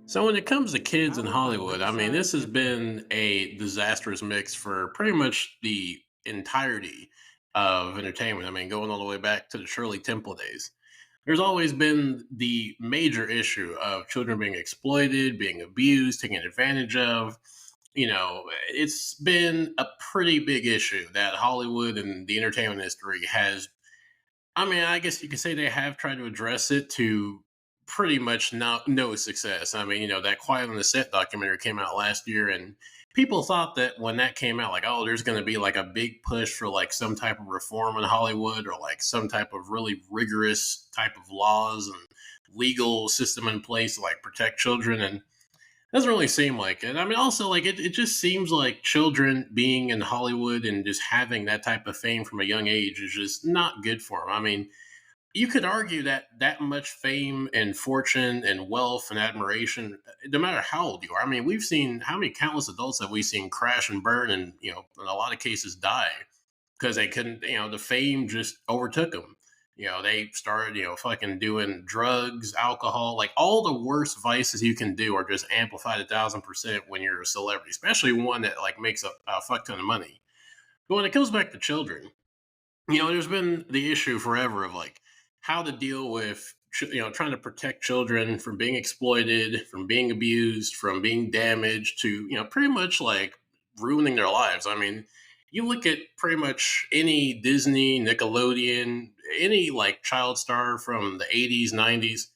So when it comes to kids in How are Hollywood, I mean, this websites has different? been a disastrous mix for pretty much the entirety of entertainment. I mean, going all the way back to the Shirley Temple days. There's always been the major issue of children being exploited, being abused, taken advantage of. It's been a pretty big issue that Hollywood and the entertainment industry has. I mean, I guess you could say they have tried to address it to pretty much no success. I mean, that Quiet on the Set documentary came out last year, and people thought that when that came out, like, oh, there's going to be like a big push for like some type of reform in Hollywood or like some type of really rigorous type of laws and legal system in place to like protect children. And doesn't really seem like it. I mean, also, like, it just seems like children being in Hollywood and just having that type of fame from a young age is just not good for them. I mean, you could argue that that much fame and fortune and wealth and admiration, no matter how old you are. I mean, we've seen how many countless adults have we seen crash and burn and, in a lot of cases die because they couldn't, the fame just overtook them. They started, fucking doing drugs, alcohol, like all the worst vices you can do are just amplified 1,000% when you're a celebrity, especially one that like makes a fuck ton of money. But when it comes back to children, there's been the issue forever of like how to deal with trying to protect children from being exploited, from being abused, from being damaged to pretty much like ruining their lives. I mean, you look at pretty much any Disney, Nickelodeon, any like child star from the 80s, 90s.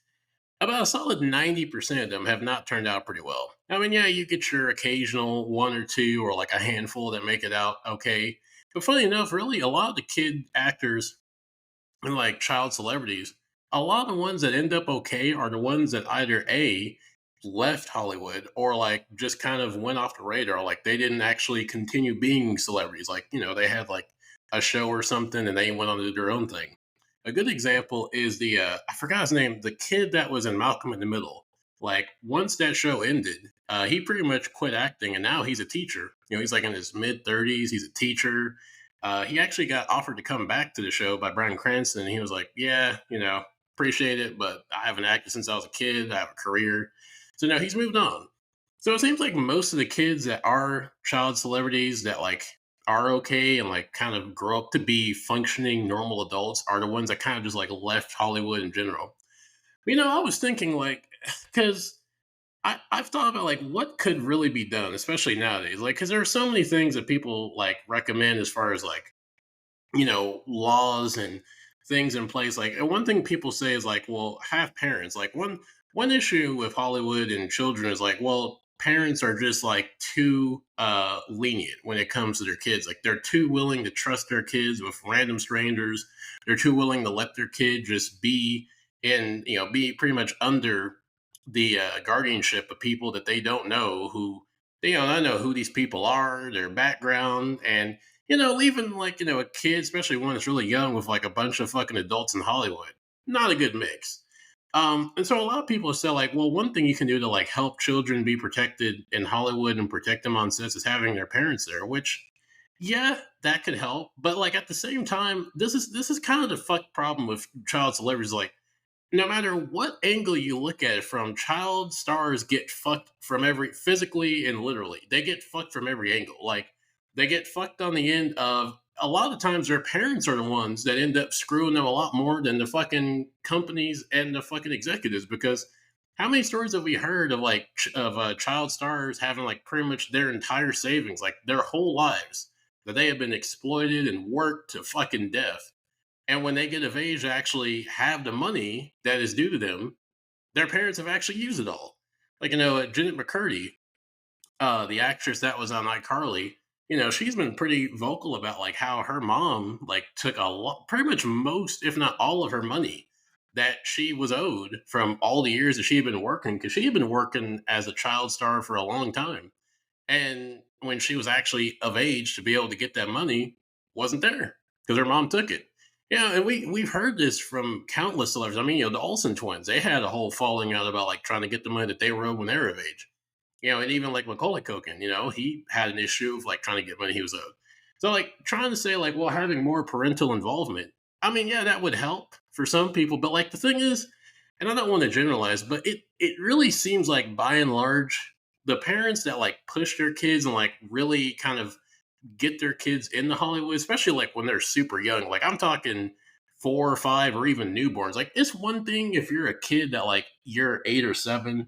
About a solid 90% of them have not turned out pretty well. I mean, yeah, you get your occasional one or two or like a handful that make it out okay. But funny enough, really, a lot of the kid actors and like child celebrities, a lot of the ones that end up okay are the ones that either A, left Hollywood or like just kind of went off the radar. Like they didn't actually continue being celebrities. Like, they had like a show or something and they went on to do their own thing. A good example is I forgot his name, the kid that was in Malcolm in the Middle. Like once that show ended, he pretty much quit acting and now he's a teacher. He's like in his mid 30s. He's a teacher. He actually got offered to come back to the show by Bryan Cranston. And he was like, "Yeah, appreciate it, but I haven't acted since I was a kid. I have a career." So now he's moved on. So it seems like most of the kids that are child celebrities that like are okay and like kind of grow up to be functioning normal adults are the ones that kind of just like left Hollywood in general. I was thinking like because I've thought about like what could really be done, especially nowadays. Like, because there are so many things that people like recommend as far as like laws and things in place. Like, and one thing people say is like, well, have parents. Like one issue with Hollywood and children is like, well, parents are just like too lenient when it comes to their kids. Like they're too willing to trust their kids with random strangers. They're too willing to let their kid just be pretty much under the guardianship of people that they don't know who they don't know who these people are, their background, and leaving like, a kid, especially one that's really young with like a bunch of fucking adults in Hollywood, not a good mix. And so a lot of people say like, well, one thing you can do to like help children be protected in Hollywood and protect them on sets is having their parents there, which yeah, that could help. But like at the same time, this is kind of the fuck problem with child celebrities. Like no matter what angle you look at it from, child stars get fucked from every physically and literally. They get fucked from every angle. Like they get fucked on the end of a lot of times their parents are the ones that end up screwing them a lot more than the fucking companies and the fucking executives because how many stories have we heard of like child stars having like pretty much their entire savings, like their whole lives, that they have been exploited and worked to fucking death, and when they get of age to actually have the money that is due to them, their parents have actually used it all. Like, Janet McCurdy, the actress that was on iCarly, she's been pretty vocal about like how her mom like took a lot, pretty much most, if not all of her money that she was owed from all the years that she had been working because she had been working as a child star for a long time. And when she was actually of age to be able to get that money, wasn't there because her mom took it. Yeah, and we've heard this from countless celebrities. I mean, the Olsen twins, they had a whole falling out about like trying to get the money that they were owed when they were of age. And even like Macaulay Culkin, he had an issue of like trying to get money he was owed. So like trying to say like, well, having more parental involvement. I mean, yeah, that would help for some people, but like the thing is, and I don't want to generalize, but it really seems like by and large, the parents that like push their kids and like really kind of get their kids into Hollywood, especially like when they're super young. Like I'm talking 4 or 5 or even newborns. Like it's one thing if you're a kid that like you're 8 or 7,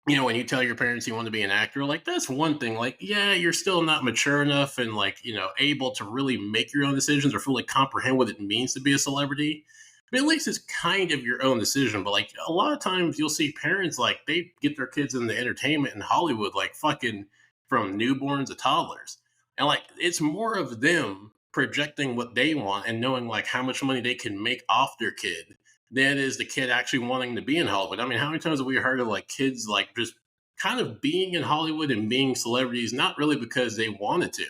when you tell your parents you want to be an actor, like that's one thing. Like, yeah, you're still not mature enough and like, able to really make your own decisions or fully comprehend what it means to be a celebrity. But at least it's kind of your own decision. But like a lot of times you'll see parents like they get their kids into entertainment in Hollywood, like fucking from newborns to toddlers. And like it's more of them projecting what they want and knowing like how much money they can make off their kid than is the kid actually wanting to be in Hollywood. I mean, how many times have we heard of like kids like just kind of being in Hollywood and being celebrities, not really because they wanted to.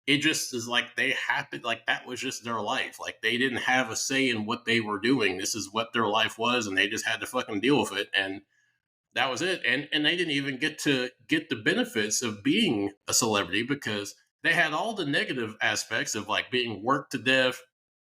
It just is like they happened, like that was just their life. Like they didn't have a say in what they were doing. This is what their life was, and they just had to fucking deal with it. And that was it. And they didn't even get to get the benefits of being a celebrity because they had all the negative aspects of like being worked to death,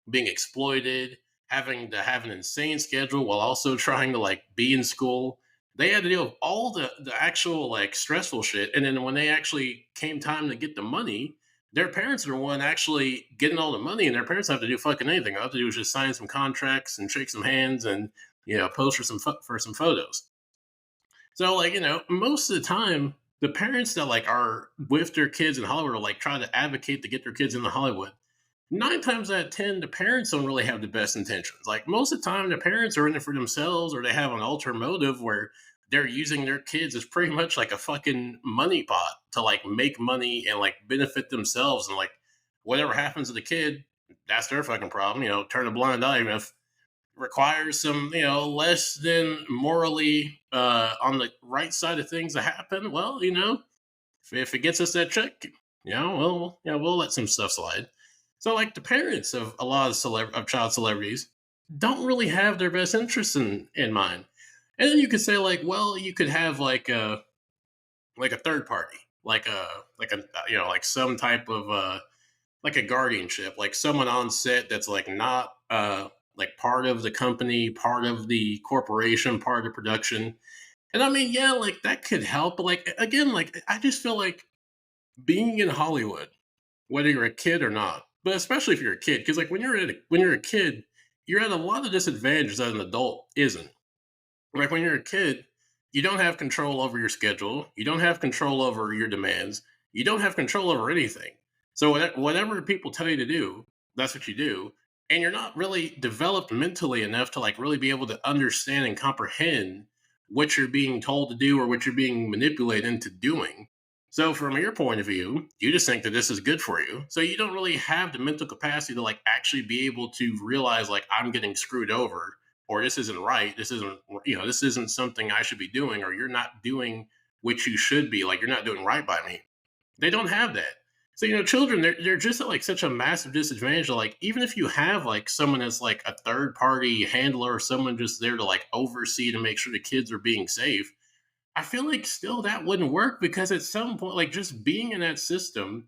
being exploited, having to have an insane schedule while also trying to like be in school. They had to deal with all the actual like stressful shit. And then when they actually came time to get the money, their parents are the one actually getting all the money, and their parents don't have to do fucking anything. All they have to do is just sign some contracts and shake some hands and pose for some photos. So like, most of the time, the parents that like are with their kids in Hollywood are like trying to advocate to get their kids into Hollywood. 9 times out of 10, the parents don't really have the best intentions. Like most of the time, the parents are in it for themselves or they have an ulterior motive where they're using their kids as pretty much like a fucking money pot to like make money and like benefit themselves. And like whatever happens to the kid, that's their fucking problem. Turn a blind eye if requires some, less than morally on the right side of things to happen. Well, if it gets us that check, we'll let some stuff slide. So, like the parents of a lot of of child celebrities don't really have their best interests in mind. And then you could say, like, well, you could have like a third party, like a like some type of like a guardianship, like someone on set that's like not like part of the company, part of the corporation, part of the production. And I mean, yeah, like that could help. But like again, like I just feel like being in Hollywood, whether you're a kid or not, but especially if you're a kid, because like when you're a kid, you're at a lot of disadvantages that an adult isn't. Like when you're a kid, you don't have control over your schedule, you don't have control over your demands, you don't have control over anything. So whatever people tell you to do, that's what you do, and you're not really developed mentally enough to like really be able to understand and comprehend what you're being told to do or what you're being manipulated into doing. So from your point of view, you just think that this is good for you. So you don't really have the mental capacity to like actually be able to realize like I'm getting screwed over or this isn't right. This isn't something I should be doing, or you're not doing what you should be. Like you're not doing right by me. They don't have that. So children, they're just at like such a massive disadvantage. Like even if you have like someone that's like a third party handler or someone just there to like oversee to make sure the kids are being safe, I feel like still that wouldn't work because at some point, like just being in that system,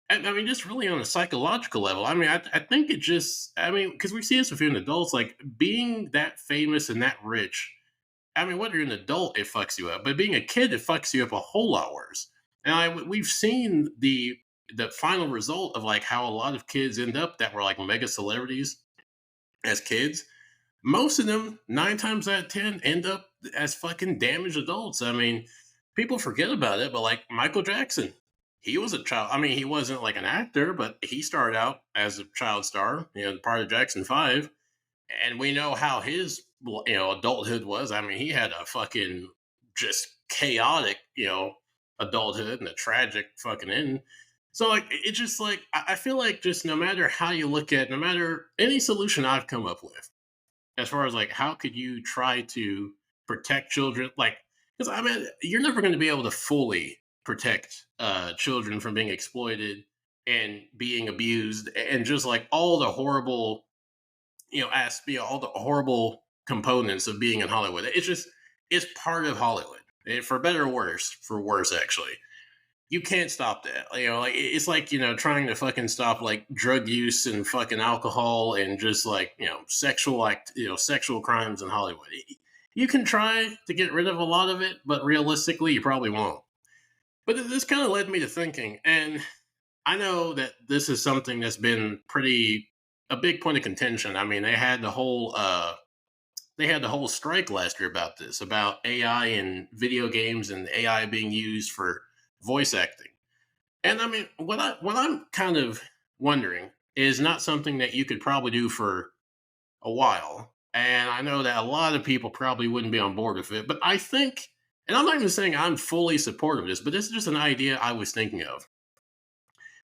I mean, just really on a psychological level. I mean, I think it just, I mean, because we see this with even adults, like being that famous and that rich. I mean, whether you're an adult, it fucks you up, but being a kid, it fucks you up a whole lot worse. And we've seen the final result of like how a lot of kids end up that were like mega celebrities as kids. Most of them, 9 times out of 10, end up as fucking damaged adults. I mean, people forget about it, but like Michael Jackson, he was a child. I mean, he wasn't like an actor, but he started out as a child star, part of Jackson 5. And we know how his, adulthood was. I mean, he had a fucking just chaotic, adulthood and a tragic fucking end. So like it's just like I feel like just no matter how you look at, no matter any solution I've come up with, as far as like how could you try to protect children, like because I mean you're never going to be able to fully protect children from being exploited and being abused and just like all the horrible all the horrible components of being in Hollywood. It's part of Hollywood, for better or worse. For worse, actually, you can't stop that. Like it's like trying to fucking stop like drug use and fucking alcohol and just like sexual crimes in Hollywood. You can try to get rid of a lot of it, but realistically, you probably won't. But this kind of led me to thinking, and I know that this is something that's been pretty a big point of contention. I mean, they had the whole strike last year about this, about AI in video games and AI being used for voice acting. And I mean, what I'm kind of wondering is not something that you could probably do for a while. And I know that a lot of people probably wouldn't be on board with it, but I think, and I'm not even saying I'm fully supportive of this, but this is just an idea I was thinking of.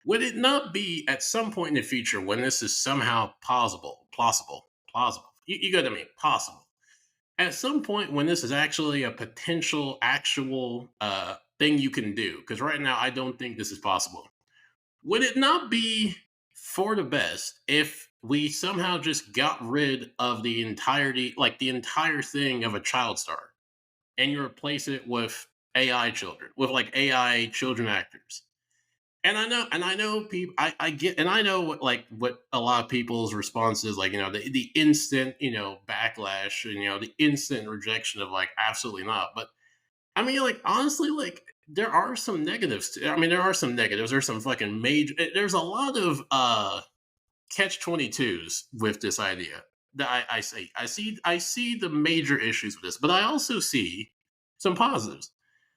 Would it not be at some point in the future when this is somehow plausible, you got to mean possible, at some point when this is actually a potential actual thing you can do, because right now I don't think this is possible. Would it not be for the best if we somehow just got rid of the entirety, like the entire thing of a child star, and you replace it with AI children, with like AI children actors? And I know people, I get, and I know what a lot of people's response is, like, the instant, backlash, and, the instant rejection of like, absolutely not. But I mean, like, honestly, like, there are some negatives. I mean, there are some negatives. There's some fucking major. There's a lot of catch 22s with this idea that I see. I see the major issues with this, but I also see some positives.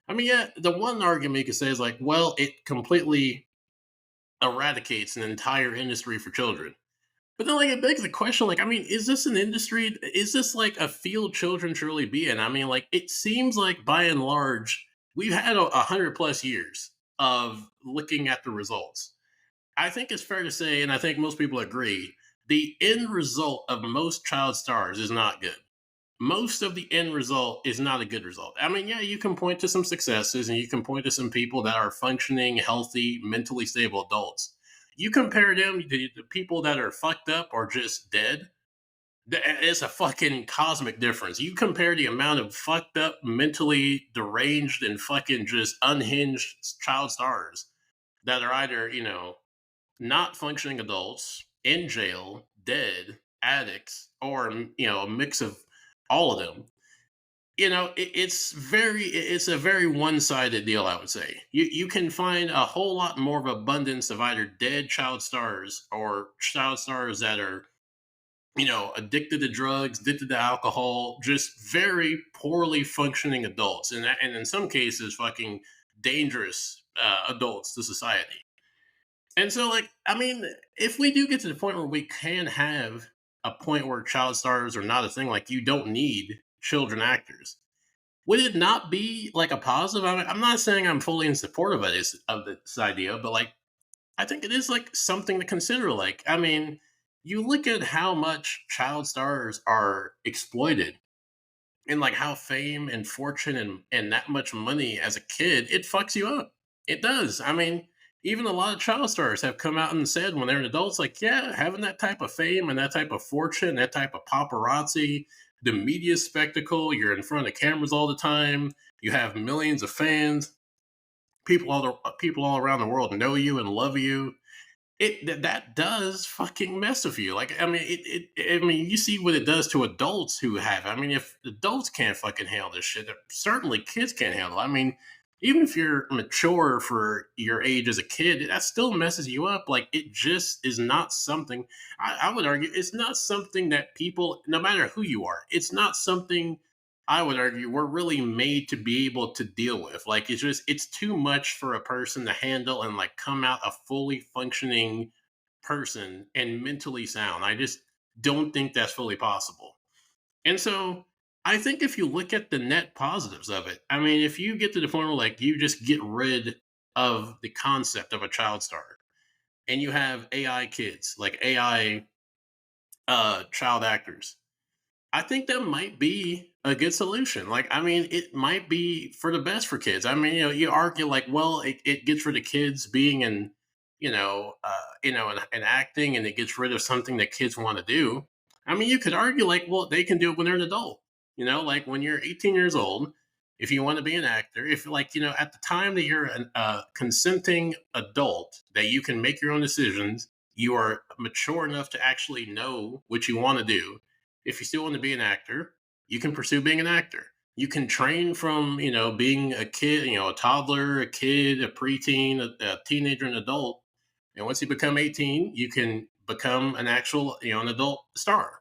I mean, yeah, the one argument you could say is like, well, it completely eradicates an entire industry for children. But then, like, it begs the question, like, I mean, is this an industry? Is this like a field children should really be in? I mean, like, it seems like by and large, we've had 100 plus years of looking at the results. I think it's fair to say, and I think most people agree, the end result of most child stars is not good. Most of the end result is not a good result. I mean, yeah, you can point to some successes and you can point to some people that are functioning, healthy, mentally stable adults. You compare them to the people that are fucked up or just dead, it's a fucking cosmic difference. You compare the amount of fucked up, mentally deranged, and fucking just unhinged child stars that are either, not functioning adults, in jail, dead, addicts, or, a mix of all of them. It's a very one-sided deal, I would say. You can find a whole lot more of abundance of either dead child stars or child stars that are, addicted to drugs, addicted to alcohol, just very poorly functioning adults, and in some cases, fucking dangerous adults to society. And so, like, I mean, if we do get to the point where we can have a point where child stars are not a thing, like, you don't need children actors, would it not be like a positive? I mean, I'm not saying I'm fully in support of this idea, but like, I think it is like something to consider. Like, I mean, you look at how much child stars are exploited, and like how fame and fortune and that much money as a kid, it fucks you up. It does. I mean, even a lot of child stars have come out and said when they're adults, like, yeah, having that type of fame and that type of fortune, that type of paparazzi, the media spectacle, you're in front of cameras all the time, you have millions of fans, people all around the world know you and love you. That does fucking mess with you. Like, I mean, I mean, you see what it does to adults who have. I mean, if adults can't fucking handle this shit, certainly kids can't handle it. I mean, even if you're mature for your age as a kid, that still messes you up. Like, it just is not something. I would argue it's not something that people, no matter who you are, it's not something. I would argue we're really made to be able to deal with. Like, it's too much for a person to handle and like come out a fully functioning person and mentally sound. I just don't think that's fully possible. And so I think if you look at the net positives of it, I mean, if you get to the point where like you just get rid of the concept of a child star and you have AI kids, like AI child actors, I think that might be a good solution. Like, I mean, it might be for the best for kids. I mean, you argue like, well, it gets rid of kids being in, in acting, and it gets rid of something that kids want to do. I mean, you could argue like, well, they can do it when they're an adult. Like when you're 18 years old, if you want to be an actor, if like, at the time that you're a consenting adult, that you can make your own decisions, you are mature enough to actually know what you want to do. If you still want to be an actor, you can pursue being an actor. You can train from, being a kid, a toddler, a kid, a preteen, a teenager, an adult. And once you become 18, you can become an actual, an adult star,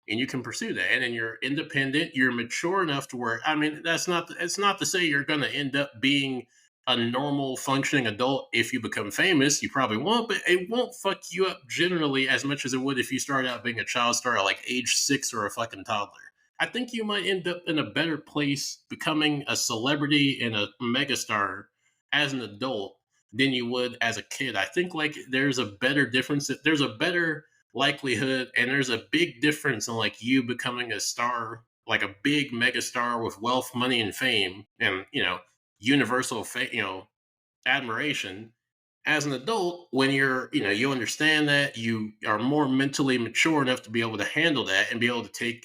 and you can pursue that. And then you're independent, you're mature enough to where, I mean, it's not to say you're going to end up being a normal functioning adult. If you become famous, you probably won't, but it won't fuck you up generally as much as it would if you started out being a child star at like age 6 or a fucking toddler. I think you might end up in a better place becoming a celebrity and a megastar as an adult than you would as a kid. I think like there's a better difference. There's a better likelihood, and there's a big difference in like you becoming a star, like a big mega star with wealth, money, and fame, and universal admiration as an adult. When you're, you understand that you are more mentally mature enough to be able to handle that and be able to take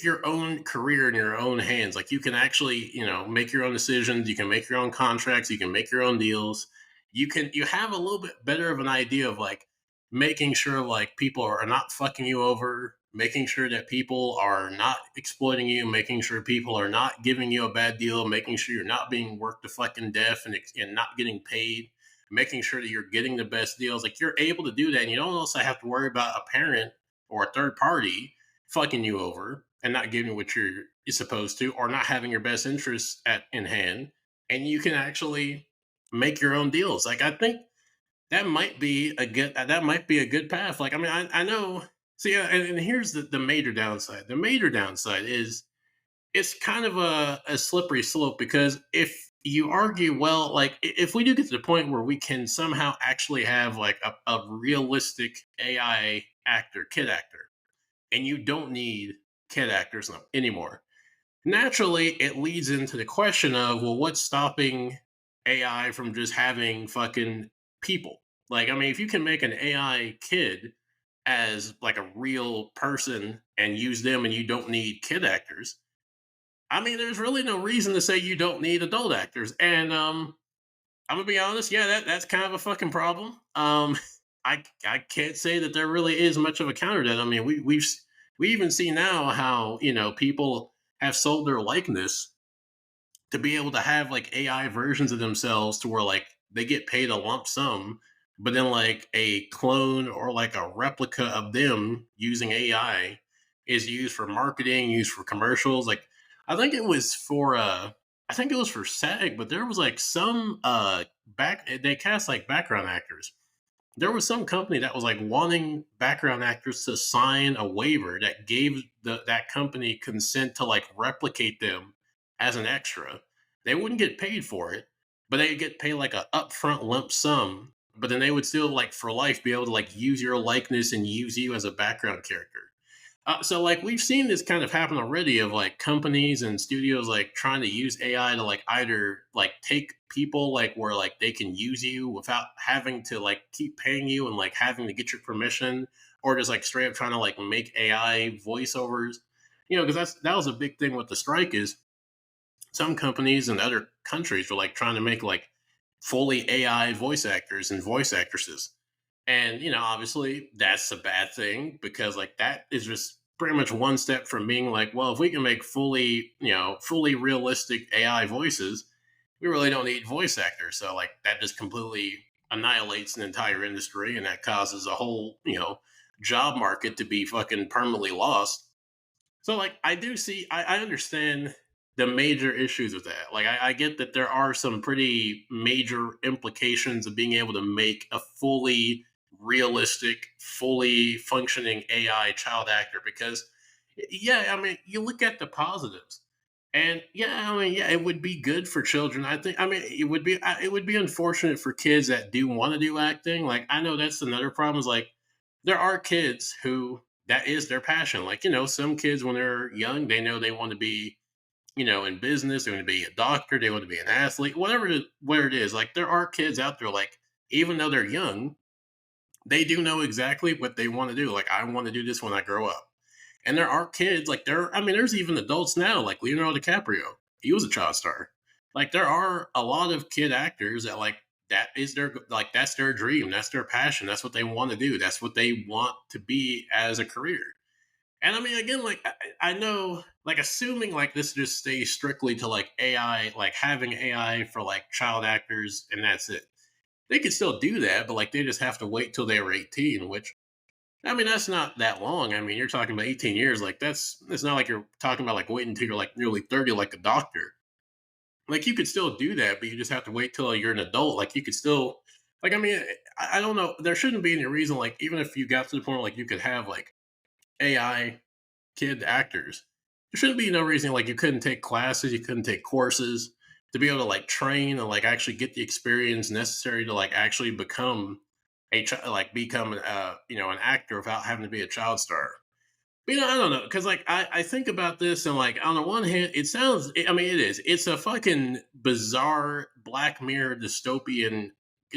your own career in your own hands. Like you can actually, make your own decisions. You can make your own contracts. You can make your own deals. You have a little bit better of an idea of like making sure like people are not fucking you over, making sure that people are not exploiting you, making sure people are not giving you a bad deal, making sure you're not being worked to fucking death and not getting paid, making sure that you're getting the best deals. Like you're able to do that, and you don't also have to worry about a parent or a third party fucking you over and not giving you what you're supposed to, or not having your best interests in hand, and you can actually make your own deals. Like I think that might be a good path. Like I mean, I know. So yeah, and here's the major downside. The major downside is it's kind of a slippery slope, because if you argue, well, like if we do get to the point where we can somehow actually have like a realistic AI actor, kid actor, and you don't need kid actors anymore. Naturally, it leads into the question of, well, what's stopping AI from just having fucking people? Like, I mean, if you can make an AI kid as like a real person and use them and you don't need kid actors, I mean, there's really no reason to say you don't need adult actors. And I'm gonna be honest, yeah, that's kind of a fucking problem. I can't say that there really is much of a counter to that. I mean, we even see now how people have sold their likeness to be able to have like AI versions of themselves to where like they get paid a lump sum, but then like a clone or like a replica of them using AI is used for marketing, used for commercials. Like I think it was for SAG, but there was like some back they cast like background actors. There was some company that was like wanting background actors to sign a waiver that gave that company consent to like replicate them as an extra. They wouldn't get paid for it, but they get paid like a upfront lump sum. But then they would still like for life be able to like use your likeness and use you as a background character. So like we've seen this kind of happen already, of like companies and studios like trying to use AI to like either like take people like where like they can use you without having to like keep paying you and like having to get your permission, or just like straight up trying to like make AI voiceovers. Because that was a big thing with the strike, is some companies and other countries were like trying to make like fully AI voice actors and voice actresses. And, obviously that's a bad thing, because like that is just pretty much one step from being like, well, if we can make fully realistic AI voices, we really don't need voice actors. So like that just completely annihilates an entire industry, and that causes a whole, job market to be fucking permanently lost. So like I understand the major issues with that. Like I get that there are some pretty major implications of being able to make a fully realistic, fully functioning AI child actor, because yeah, I mean, you look at the positives. And yeah, I mean, yeah, it would be good for children. I mean, it would be unfortunate for kids that do want to do acting. Like I know that's another problem, is like there are kids who that is their passion. Like, some kids when they're young, they know they want to be, in business, they want to be a doctor, they want to be an athlete, where it is. Like, there are kids out there, like, even though they're young, they do know exactly what they want to do. Like, I want to do this when I grow up. And there are kids, like, I mean, there's even adults now, like Leonardo DiCaprio. He was a child star. Like, there are a lot of kid actors that, like, that's their dream, that's their passion, that's what they want to do, that's what they want to be as a career. And I mean, again, like I know, like assuming like this just stays strictly to like AI, like having AI for like child actors, and that's it. They could still do that, but like they just have to wait till they were 18, which I mean, that's not that long. I mean, you're talking about 18 years. Like that's it's not like you're talking about like waiting until you're like nearly 30, like a doctor. Like you could still do that, but you just have to wait till you're an adult. Like you could still, like I mean, I don't know. There shouldn't be any reason. Like even if you got to the point where like you could have like AI kid actors, there shouldn't be no reason like you couldn't take classes, you couldn't take courses to be able to like train and like actually get the experience necessary to like actually become like become an actor without having to be a child star. But, I don't know, because like I think about this and like on the one hand, it sounds. I mean, it is. It's a fucking bizarre Black Mirror dystopian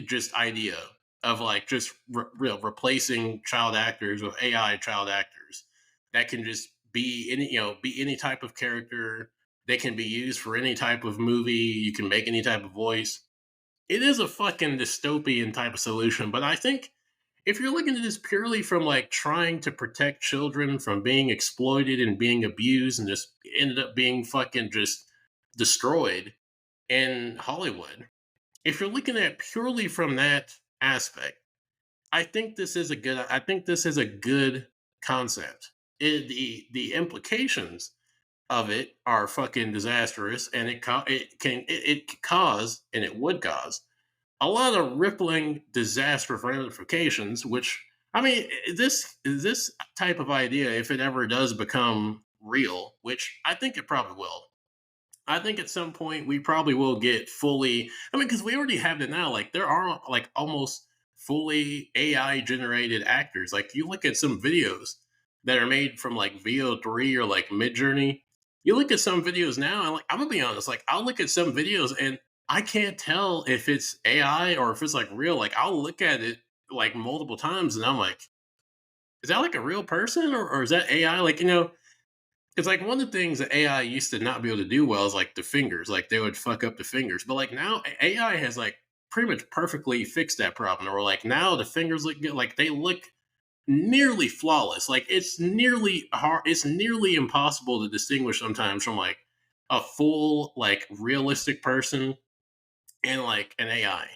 just idea of like just replacing child actors with AI child actors that can just be any be any type of character. They can be used for any type of movie. You can make any type of voice. It is a fucking dystopian type of solution, but I think if you're looking at this purely from like trying to protect children from being exploited and being abused and just ended up being fucking just destroyed in Hollywood, if you're looking at purely from that aspect, I think this is a good concept. The implications of it are fucking disastrous, and it could cause and it would cause a lot of rippling disaster ramifications. Which I mean, this type of idea, if it ever does become real, which I think it probably will. I think at some point we probably will get fully. I mean, because we already have it now. Like there are like almost fully AI generated actors. Like you look at some videos that are made from like VO3 or like Midjourney. You look at some videos now, and like I'm gonna be honest, like I'll look at some videos and I can't tell if it's AI or if it's like real. Like I'll look at it like multiple times, and I'm like, is that like a real person or is that AI? Like it's like one of the things that AI used to not be able to do well is like the fingers. Like they would fuck up the fingers. But like now AI has like pretty much perfectly fixed that problem. Or like now the fingers look good. Like they look nearly flawless. Like it's nearly hard. It's nearly impossible to distinguish sometimes from like a full like realistic person and like an AI.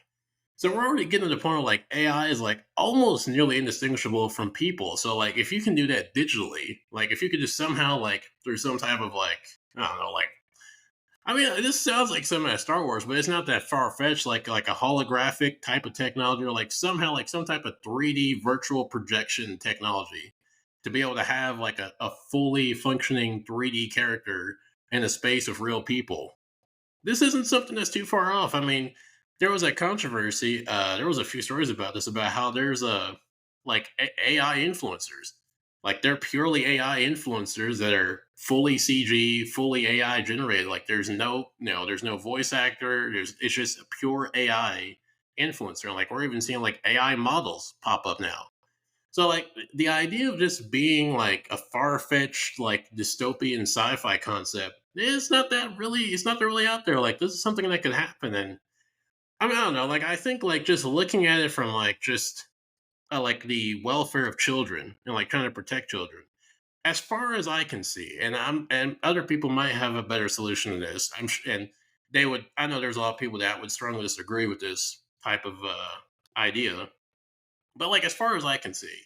So we're already getting to the point where like AI is like almost nearly indistinguishable from people. So like if you can do that digitally, like if you could just somehow like through some type of like I don't know, like I mean this sounds like something at Star Wars, but it's not that far fetched. Like a holographic type of technology, or like somehow like some type of 3D virtual projection technology to be able to have like a fully functioning 3D character in a space of real people. This isn't something that's too far off. I mean, there was a controversy. There was a few stories about this about how there's AI influencers, like they're purely AI influencers that are fully CG, fully AI generated. Like there's no voice actor. It's just a pure AI influencer. And like we're even seeing like AI models pop up now. So like the idea of just being like a far fetched like dystopian sci-fi concept, it's not that really out there. Like this is something that could happen. And I mean I don't know, like I think like just looking at it from like just like the welfare of children and like trying to protect children. As far as I can see, and other people might have a better solution to this. And they would. I know there's a lot of people that would strongly disagree with this type of idea. But like as far as I can see,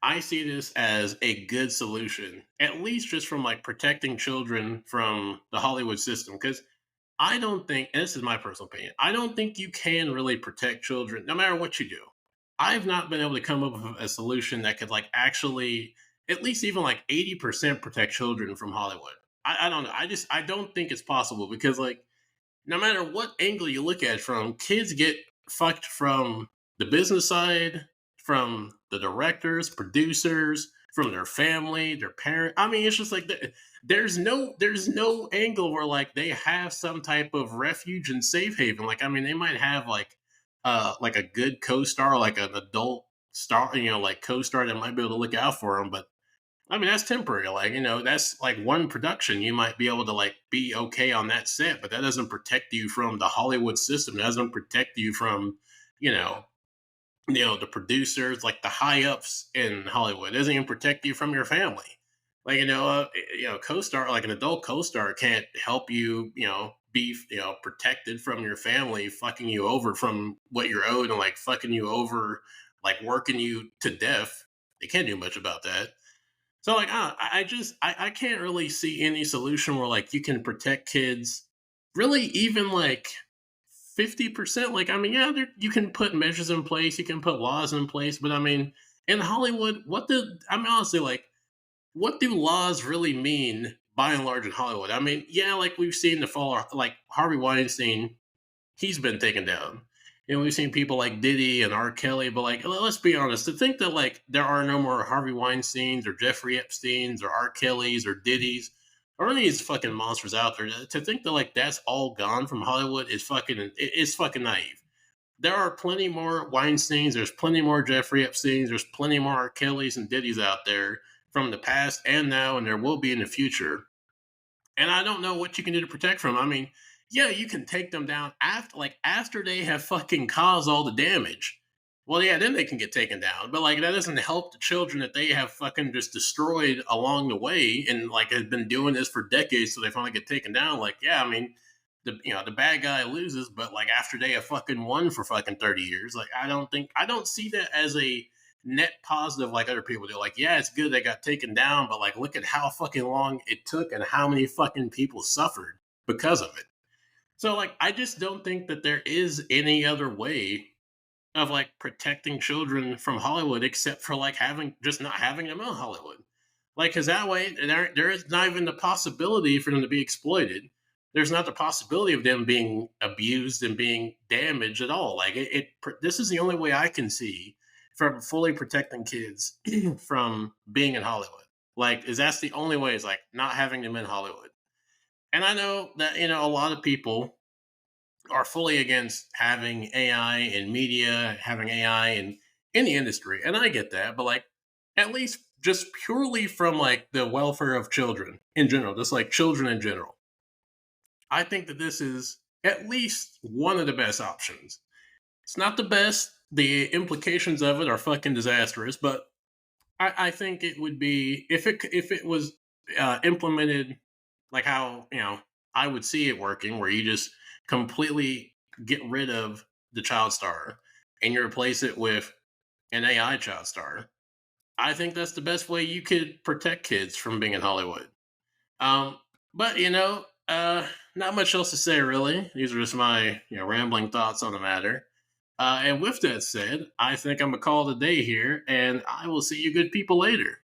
I see this as a good solution, at least just from like protecting children from the Hollywood system. Because I don't think, and this is my personal opinion, I don't think you can really protect children no matter what you do. I've not been able to come up with a solution that could like actually at least even like 80% protect children from Hollywood. I don't know. I don't think it's possible because like no matter what angle you look at it from, kids get fucked from the business side, from the directors, producers, from their family, their parent. I mean, it's just like there's no angle where like they have some type of refuge and safe haven. Like I mean, they might have like a good co-star, like an adult star, like co-star that might be able to look out for them, but I mean, that's temporary. Like, that's like one production. You might be able to like be okay on that set, but that doesn't protect you from the Hollywood system. That doesn't protect you from, you know, the producers, like the high ups in Hollywood. It doesn't even protect you from your family. Like, co-star, like an adult co-star can't help you, be, protected from your family fucking you over from what you're owed and like fucking you over, like working you to death. They can't do much about that. So like, I can't really see any solution where like you can protect kids, really even like 50%. Like, I mean, yeah, you can put measures in place, you can put laws in place, but I mean, in Hollywood, I mean, honestly, like, what do laws really mean by and large in Hollywood? I mean, yeah, like we've seen the fall, like Harvey Weinstein, he's been taken down. We've seen people like Diddy and R. Kelly, but like, let's be honest, to think that like there are no more Harvey Weinsteins or Jeffrey Epstein's or R. Kelly's or Diddy's or any of these fucking monsters out there, to think that like that's all gone from Hollywood is fucking naive. There are plenty more Weinsteins, there's plenty more Jeffrey Epstein's, there's plenty more R. Kelly's and Diddy's out there from the past and now, and there will be in the future. And I don't know what you can do to protect from 'em. I mean, yeah, you can take them down after they have fucking caused all the damage. Well, yeah, then they can get taken down. But like that doesn't help the children that they have fucking just destroyed along the way and like have been doing this for decades so they finally get taken down. Like, yeah, I mean, the bad guy loses, but like after they have fucking won for fucking 30 years, like I don't see that as a net positive like other people do. Like, yeah, it's good they got taken down, but like, look at how fucking long it took and how many fucking people suffered because of it. So, like, I just don't think that there is any other way of like protecting children from Hollywood except for like having just not having them in Hollywood. Like, because that way there is not even the possibility for them to be exploited. There's not the possibility of them being abused and being damaged at all. Like, this is the only way I can see from fully protecting kids from being in Hollywood. Like, is that's the only way is like not having them in Hollywood. And I know that a lot of people are fully against having AI in media, having AI in any industry. And I get that, but like at least just purely from like the welfare of children in general, just like children in general. I think that this is at least one of the best options. It's not the best. The implications of it are fucking disastrous, but I think it would be if it was implemented like how I would see it working, where you just completely get rid of the child star and you replace it with an AI child star. I think that's the best way you could protect kids from being in Hollywood. Um, but not much else to say really. These are just my rambling thoughts on the matter. And with that said, I think I'm gonna call it a day here, and I will see you good people later.